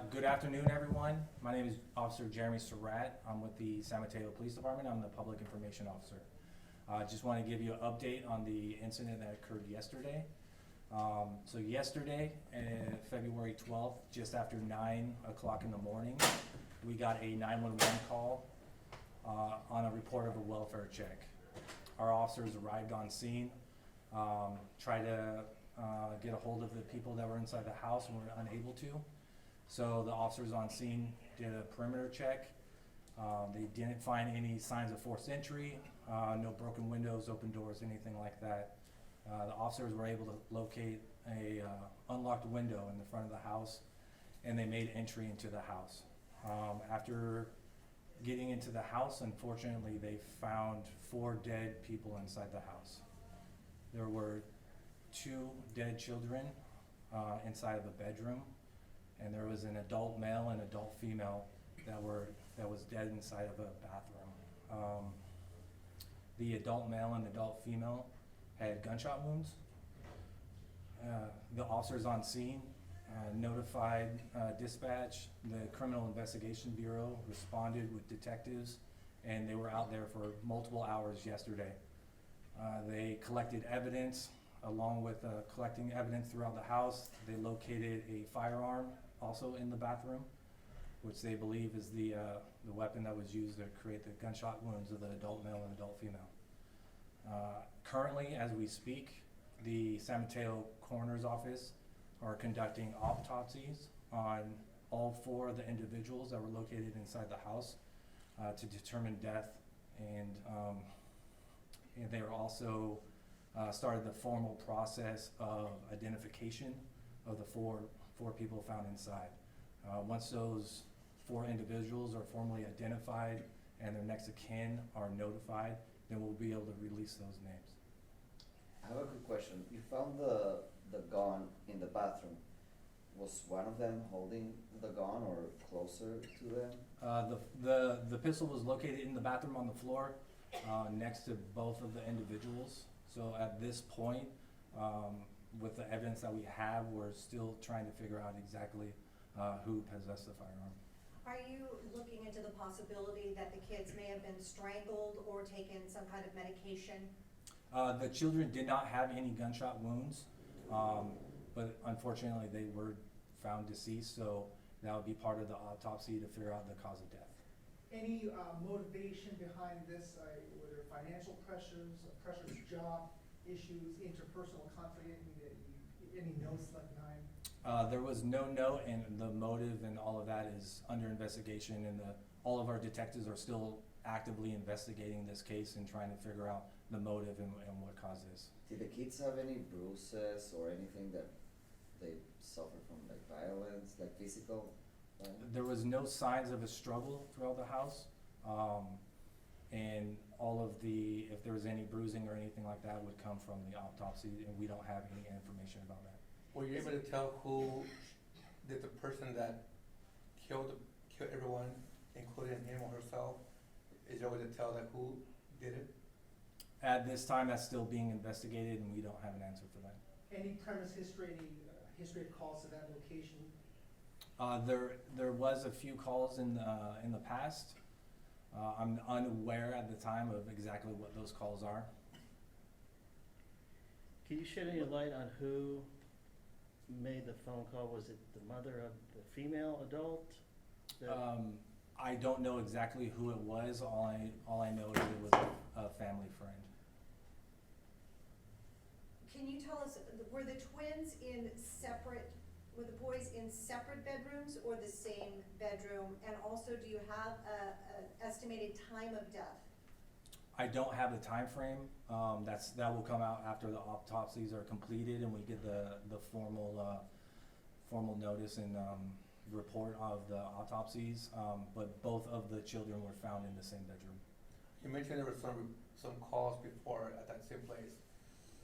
Good afternoon, everyone. My name is Officer Jerami Surratt. I'm with the San Mateo Police Department. I'm the Public Information Officer. I just want to give you an update on the incident that occurred yesterday. So yesterday, February 12th, just after 9 o'clock in the morning, we got a 911 call on a report of a welfare check. Our officers arrived on scene, tried to get a hold of the people that were inside the house and were unable to. So the officers on scene did a perimeter check. They didn't find any signs of forced entry, no broken windows, open doors, anything like that. The officers were able to locate a unlocked window in the front of the house, and they made entry into the house. After getting into the house, unfortunately, they found 4 dead people inside the house. There were 2 dead children inside of the bedroom, and there was an adult male and adult female that was dead inside of a bathroom. The adult male and adult female had gunshot wounds. The officers on scene notified dispatch. The Criminal Investigation Bureau responded with detectives, and they were out there for multiple hours yesterday. They collected evidence. Along with collecting evidence throughout the house, they located a firearm also in the bathroom, which they believe is the weapon that was used to create the gunshot wounds of the adult male and adult female. Currently, as we speak, the San Mateo Coroner's Office are conducting autopsies on all 4 of the individuals that were located inside the house to determine death, and they are also started the formal process of identification of the four people found inside. Once those 4 individuals are formally identified and their next of kin are notified, then we'll be able to release those names. I have a quick question. You found the gun in the bathroom. Was one of them holding the gun or closer to them? The pistol was located in the bathroom on the floor next to both of the individuals. So at this point, with the evidence that we have, we're still trying to figure out exactly who possessed the firearm. Are you looking into the possibility that the kids may have been strangled or taken some kind of medication? The children did not have any gunshot wounds, but unfortunately they were found deceased, so that would be part of the autopsy to figure out the cause of death. Any motivation behind this, were there financial pressures, job issues, interpersonal conflict, any notes left behind? There was no note, and the motive and all of that is under investigation, and all of our detectives are still actively investigating this case and trying to figure out the motive and what caused this. Did the kids have any bruises or anything that they suffered from, like violence, like physical violence? There was no signs of a struggle throughout the house, and all of if there was any bruising or anything like that would come from the autopsy, and we don't have any information about that. Were you able to tell who did the person that killed everyone, including him or herself? Is there a way to tell that who did it? At this time, that's still being investigated, and we don't have an answer for that. Any premise history, any history of calls to that location? There was a few calls in the past. I'm unaware at the time of exactly what those calls are. Can you shed any light on who made the phone call? Was it the mother of the female adult? I don't know exactly who it was. All I know is it was a family friend. Can you tell us, were the boys in separate bedrooms or the same bedroom? And also, do you have an estimated time of death? I don't have the time frame. That will come out after the autopsies are completed and we get the formal notice and report of the autopsies. But both of the children were found in the same bedroom. You mentioned there were some calls before at that same place.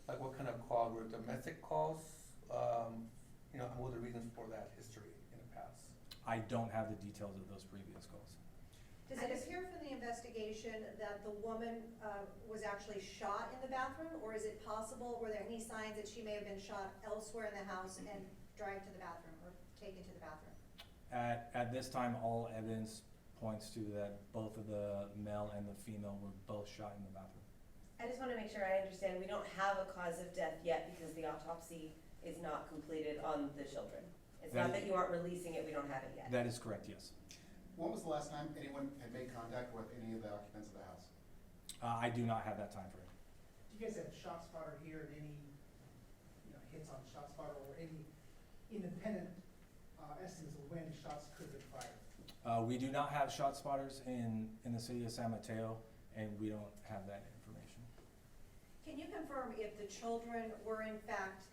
Like what kind of calls? Were domestic calls? And what are the reasons for that history in the past? I don't have the details of those previous calls. Does it appear from the investigation that the woman was actually shot in the bathroom, or is it possible, were there any signs that she may have been shot elsewhere in the house and dragged to the bathroom or taken to the bathroom? At this time, all evidence points to that both of the male and the female were both shot in the bathroom. I just wanna make sure I understand, we don't have a cause of death yet because the autopsy is not completed on the children. It's That not is- that you aren't releasing it, we don't have it yet. That is correct, yes. When was the last time anyone had made contact with any of the occupants of the house? I do not have that time frame. Do you guys have shot spotter here and any, hits on shot spotter or any independent, estimates of when shots could have been fired? We do not have shot spotters in the city of San Mateo, and we don't have that information. Can you confirm if the children were in fact,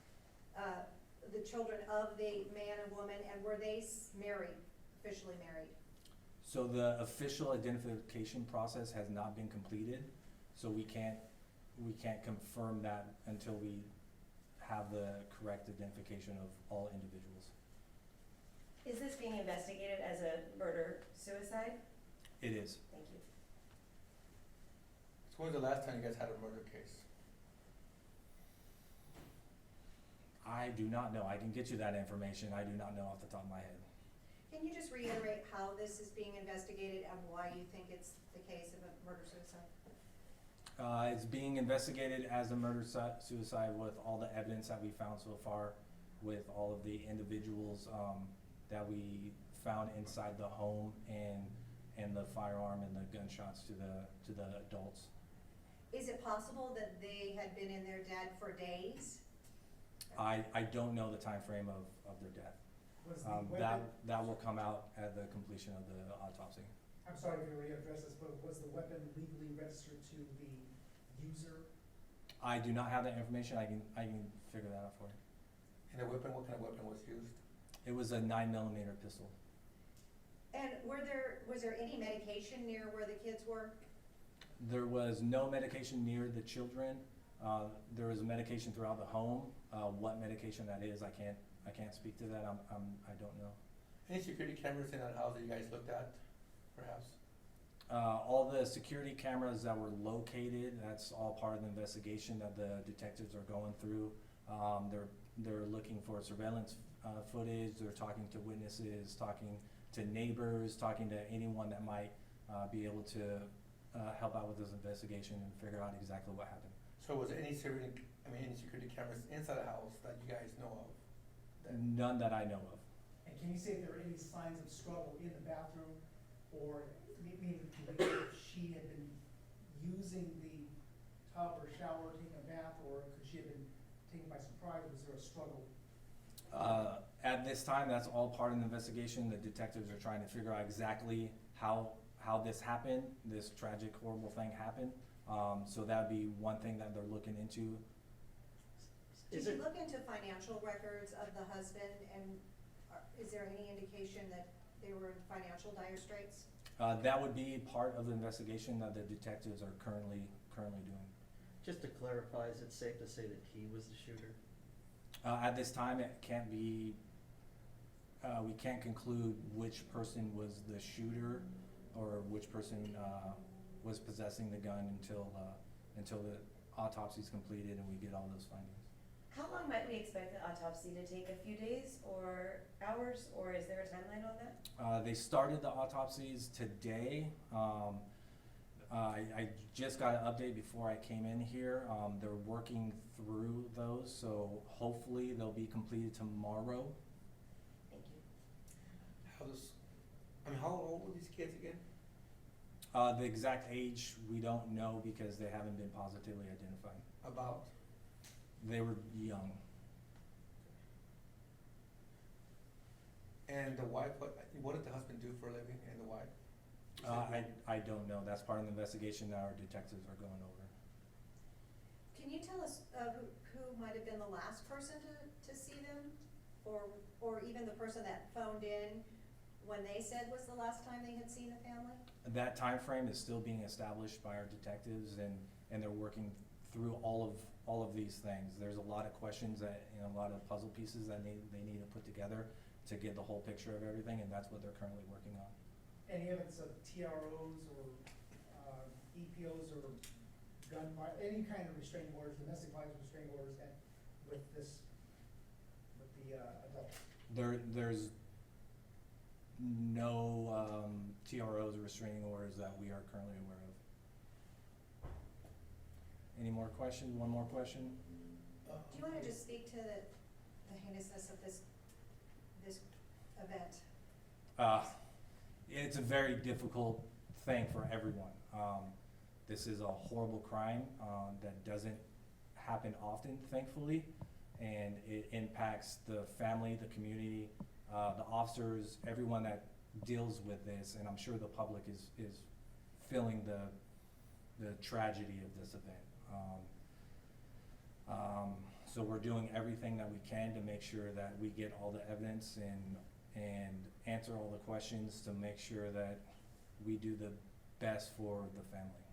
the children of the man and woman, and were they married, officially married? So the official identification process has not been completed, so we can't confirm that until we have the correct identification of all individuals. Is this being investigated as a murder-suicide? It is. Thank you. So when was the last time you guys had a murder case? I do not know. I can get you that information. I do not know off the top of my head. Can you just reiterate how this is being investigated and why you think it's the case of a murder-suicide? It's being investigated as a murder-suicide with all the evidence that we found so far, with all of the individuals that we found inside the home, and the firearm and the gunshots to the adults. Is it possible that they had been in their dad for days? I don't know the time frame of their death. Was the weapon, That will come out at the completion of the autopsy. I'm sorry if you already addressed this, but was the weapon legally registered to the user? I do not have that information. I can figure that out for you. And the weapon, what kind of weapon was used? It was a 9mm pistol. And was there any medication near where the kids were? There was no medication near the children. There was medication throughout the home. What medication that is, I can't speak to that. I don't know. Any security cameras in that house that you guys looked at, perhaps? All the security cameras that were located, that's all part of the investigation that the detectives are going through. They're looking for surveillance footage. They're talking to witnesses, talking to neighbors, talking to anyone that might be able to help out with this investigation and figure out exactly what happened. So was there any security cameras inside the house that you guys know of? None that I know of. And can you say if there are any signs of struggle in the bathroom, or maybe if she had been using the tub or shower, taking a bath, or could she have been taken by surprise? Was there a struggle? At this time, that's all part of the investigation. The detectives are trying to figure out exactly how this happened, this tragic, horrible thing happened. So that'd be one thing that they're looking into. Did you look into financial records of the husband, and is there any indication that they were in financial dire straits? That would be part of the investigation that the detectives are currently doing. Just to clarify, is it safe to say that he was the shooter? At this time, it can't be, we can't conclude which person was the shooter or which person was possessing the gun until the autopsy is completed and we get all those findings. How long might we expect the autopsy to take? A few days or hours, or is there a timeline on that? They started the autopsies today. I just got an update before I came in here. They're working through those, so hopefully they'll be completed tomorrow. Thank you. How old were these kids again? The exact age, we don't know because they haven't been positively identified. About? They were young. And the wife, what did the husband do for a living, and the wife? I don't know. That's part of the investigation that our detectives are going over. Can you tell us who might have been the last person to see them? Or even the person that phoned in when they said was the last time they had seen the family? That time frame is still being established by our detectives, and they're working through all of these things. There's a lot of questions a lot of puzzle pieces that they need to put together to get the whole picture of everything, and that's what they're currently working on. Any evidence of TROs or EPOs or any kind of restraining orders, domestic violence restraining orders with the adults? There's no, TROs or restraining orders that we are currently aware of. Any more questions? One more question? Do you wanna just speak to the heinousness of this event? It's a very difficult thing for everyone. This is a horrible crime, that doesn't happen often, thankfully, and it impacts the family, the community, the officers, everyone that deals with this, and I'm sure the public is feeling the tragedy of this event. So we're doing everything that we can to make sure that we get all the evidence and answer all the questions to make sure that we do the best for the family.